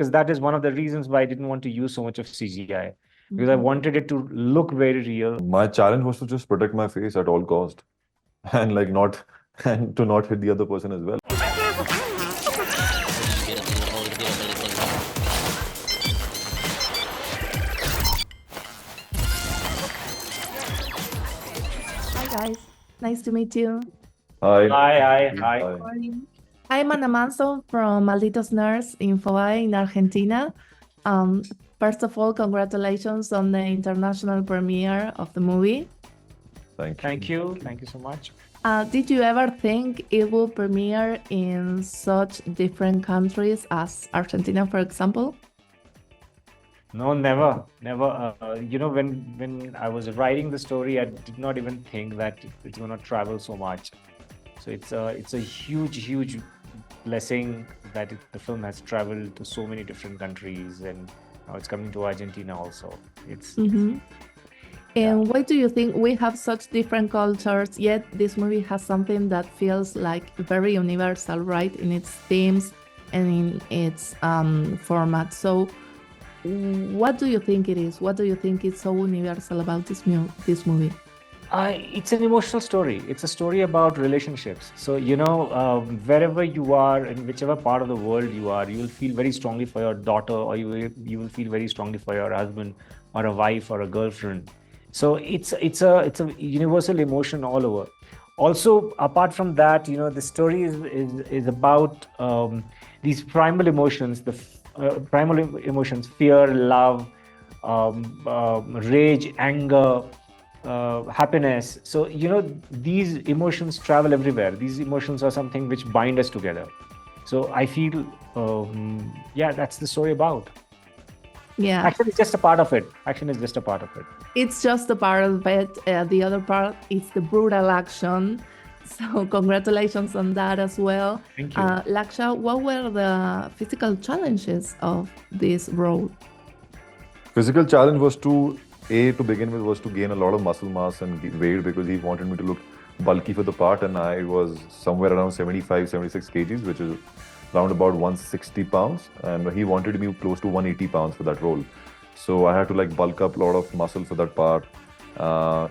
because that is one of the reasons why I didn't want to use so much of CGI, because I wanted it to look very real. My challenge was to just protect my face at all cost, and like not and to not hit the other person as well. Hi guys, nice to meet you. Hi. Hi. I'm Ana Manso from Malditos Nerds, Infobae in Argentina. First of all, congratulations on the international premiere of the movie. Thank you. Thank you so much. Did you ever think it will premiere in such different countries as Argentina, for example? No, never. When I was writing the story, I did not even think that it's going to travel so much. So it's a huge blessing that the film has traveled to so many different countries, and now it's coming to Argentina also. And why do you think we have such different cultures, yet this movie has something that feels like very universal, right, in its themes and in its format? So what do you think it is? What do you think is so universal about this movie? It's an emotional story. It's a story about relationships. So, wherever you are, in whichever part of the world you are, you will feel very strongly for your daughter, or you will feel very strongly for your husband or a wife or a girlfriend. So it's a universal emotion all over. Also, apart from that, the story is about these primal emotions, primal emotions: fear, love, rage, anger, happiness. So these emotions travel everywhere. These emotions are something which bind us together. So I feel that's the story about. Yeah, Action is just a part of it. It's just a part of it. The other part is the brutal action. So congratulations on that as well. Thank you. Lakshya, what were the physical challenges of this role? Physical challenge was to begin with, was to gain a lot of muscle mass and weight, because he wanted me to look bulky for the part, and I was somewhere around 76 kgs, which is around about 160 pounds, and he wanted me close to 180 pounds for that role. So I had to bulk up a lot of muscle for that part,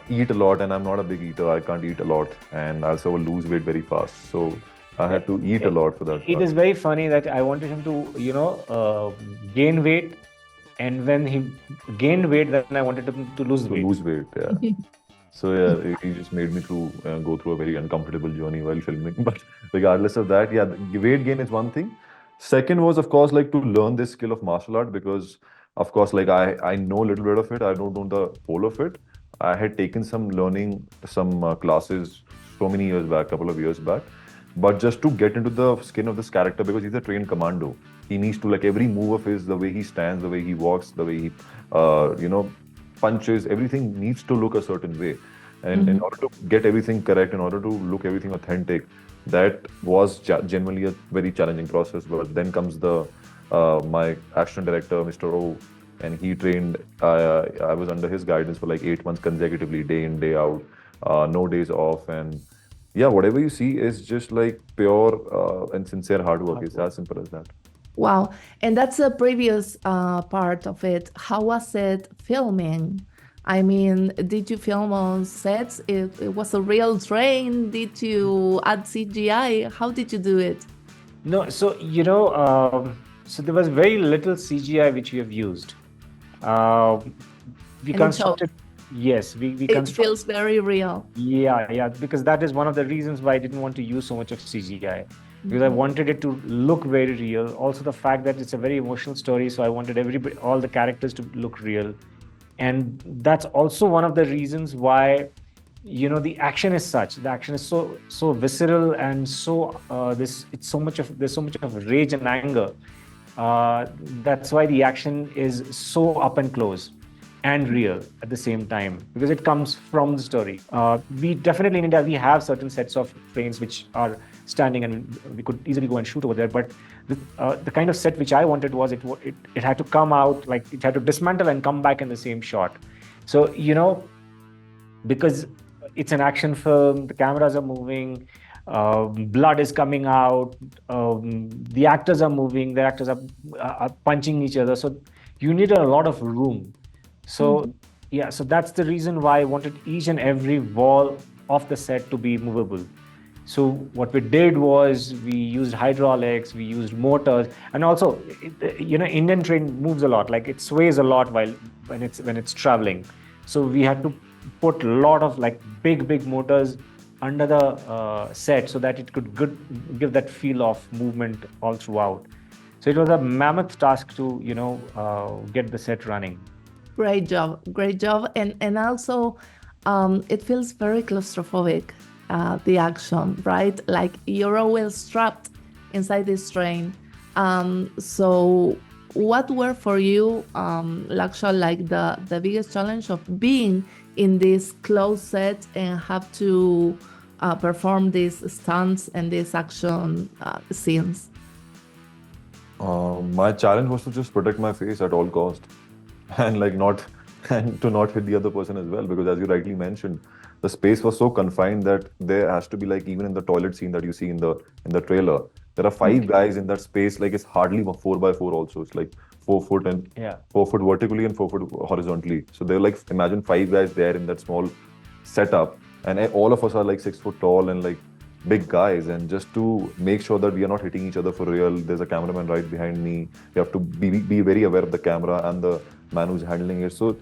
eat a lot, and I'm not a big eater. I can't eat a lot, and I also lose weight very fast. So I had to eat a lot for that part. It is very funny that I wanted him to, gain weight, and when he gained weight, then I wanted him to lose weight. Yeah. So he just made me go through a very uncomfortable journey while filming. But regardless of that, the weight gain is one thing. Second was, of course, to learn this skill of martial art, because, of course, I know a little bit of it. I don't know the whole of it. I had taken some classes so many years back, couple of years back. But just to get into the skin of this character, because he's a trained commando, he needs to, every move of his, the way he stands, the way he walks, the way he, punches, everything needs to look a certain way. And in order to get everything correct, in order to look everything authentic, that was genuinely a very challenging process. But then comes my action director, Mr. O, and he trained. I was under his guidance for 8 months consecutively, day in, day out, no days off. And whatever you see is just pure and sincere hard work. It's as simple as that. Wow. And that's the previous part of it. How was it filming? I mean, did you film on sets? It was a real train? Did you add CGI? How did you do it? No, so so there was very little CGI which we have used. We constructed. Yes, we It feels very real. Yeah, because that is one of the reasons why I didn't want to use so much of CGI, because I wanted it to look very real. Also, the fact that it's a very emotional story, so I wanted all the characters to look real, and that's also one of the reasons why the action is such. The action is so visceral, and so there's so much of rage and anger. That's why the action is so up and close and real at the same time, because it comes from the story. We definitely in India, we have certain sets of trains which are standing, and we could easily go and shoot over there. But the kind of set which I wanted was it had to come out, it had to dismantle and come back in the same shot. So, because it's an action film, the cameras are moving, blood is coming out, the actors are moving, the actors are punching each other. So you need a lot of room. So yeah, so that's the reason why I wanted each and every wall of the set to be movable. So what we did was we used hydraulics, we used motors, and also, Indian train moves a lot, like it sways a lot when it's traveling. So we had to put a lot of like big motors under the set so that it could give that feel of movement all throughout. So it was a mammoth task to get the set running. Great job, and also it feels very claustrophobic. The action, right? Like you're always trapped inside this train. So what were for you, Laksha, like the biggest challenge of being in this closed set and have to perform these stunts and these action scenes? My challenge was to just protect my face at all cost, and to not hit the other person as well, because as you rightly mentioned, the space was so confined that there has to be, like, even in the toilet scene that you see in the trailer, there are 5 guys in that space. Like, it's hardly 4x4 also. It's like 4 foot and 4 foot vertically and 4 foot horizontally. So they're like, imagine 5 guys there in that small setup, and all of us are like 6 foot tall and like big guys, and just to make sure that we are not hitting each other for real, there's a cameraman right behind me. You have to be very aware of the camera and the man who's handling it. So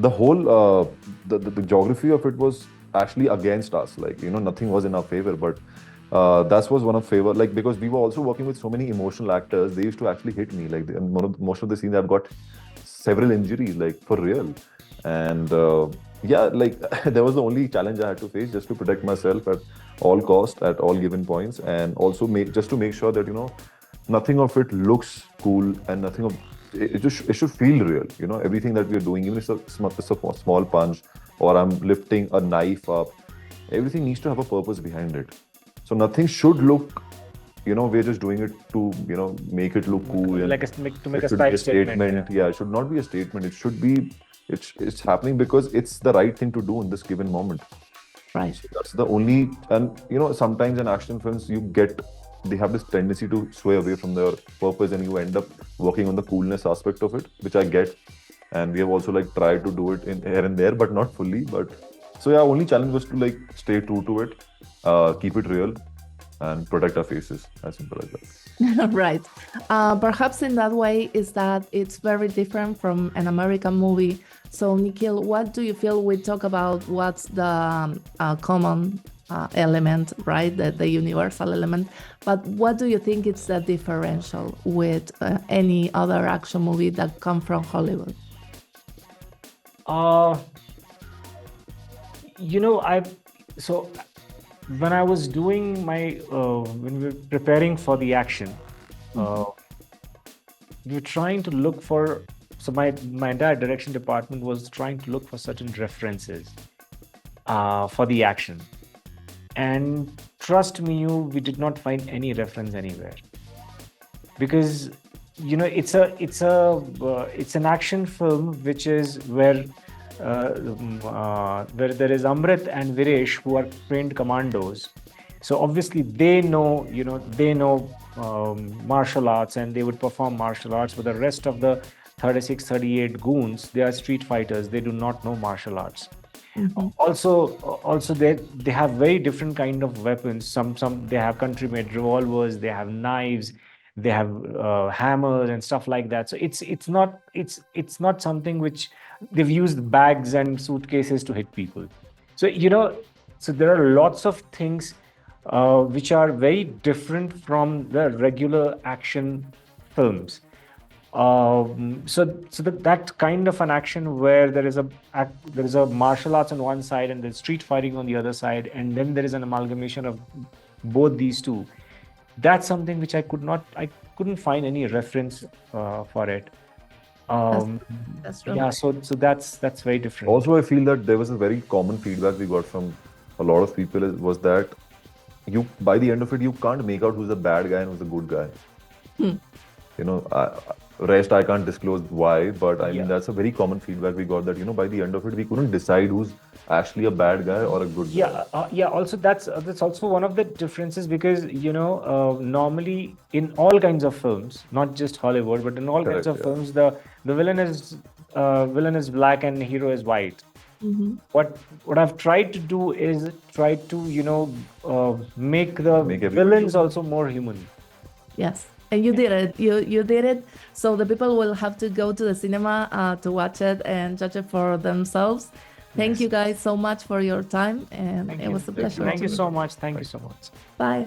the whole the geography of it was actually against us. Like, nothing was in our favor, but that was one of favor, like, because we were also working with so many emotional actors. They used to actually hit me, like, most of the scenes I've got several injuries, like, for real. And like that was the only challenge I had to face, just to protect myself at all cost, at all given points, and also just to make sure that nothing of it looks cool, and nothing of it should feel real. Everything that we are doing, even if it's a small punch, or I'm lifting a knife up, everything needs to have a purpose behind it. So nothing should look, we're just doing it to, make it look cool. Like to make a should style be a statement. Yeah, it should not be a statement. It should be, it's happening because it's the right thing to do in this given moment. Right. So that's the only, and sometimes in action films, they have this tendency to sway away from their purpose, and you end up working on the coolness aspect of it, which I get. And we have also tried to do it in here and there, but not fully. But so yeah, only challenge was to stay true to it, keep it real, and protect our faces. As simple as that. Right. Perhaps in that way is that it's very different from an American movie. So Nikhil, what do you feel? We talk about what's the common element, right? The universal element. But what do you think is the differential with any other action movie that come from Hollywood? So when I was doing when we were preparing for the action, we were trying to look for, so my entire direction department was trying to look for certain references for the action. And trust me, we did not find any reference anywhere, because it's an action film which is where there is Amrit and Viresh, who are trained commandos. So obviously they know martial arts, and they would perform martial arts. But the rest of the 36, 38 goons, they are street fighters. They do not know martial arts. Mm-hmm. Also they have very different kind of weapons. Some they have country-made revolvers, they have knives, they have hammers and stuff like that. So it's not something which they've used bags and suitcases to hit people. So so there are lots of things which are very different from the regular action films. So that kind of an action where there is a martial arts on one side and there's street fighting on the other side, and then there is an amalgamation of both these two. That's something which I couldn't find any reference for it. That's true. Yeah, so that's very different. Also, I feel that there was a very common feedback we got from a lot of people was that by the end of it, you can't make out who's the bad guy and who's the good guy. Rest I can't disclose why, but I Yeah. mean that's a very common feedback we got, that by the end of it we couldn't decide who's actually a bad guy or a good guy. Yeah. Also, that's also one of the differences, because normally in all kinds of films, not just Hollywood, but in all kinds Correct, of films, the villain is black and hero is white. Mhm. What I've tried to do is try to make the Make everybody villains human. also more human. Yes, and you did it. You did it. So the people will have to go to the cinema to watch it and judge it for themselves. Thank Yes. you guys so much for your time, and Thank it you. was a pleasure. Thank you to- so much. Thank you so much. Bye.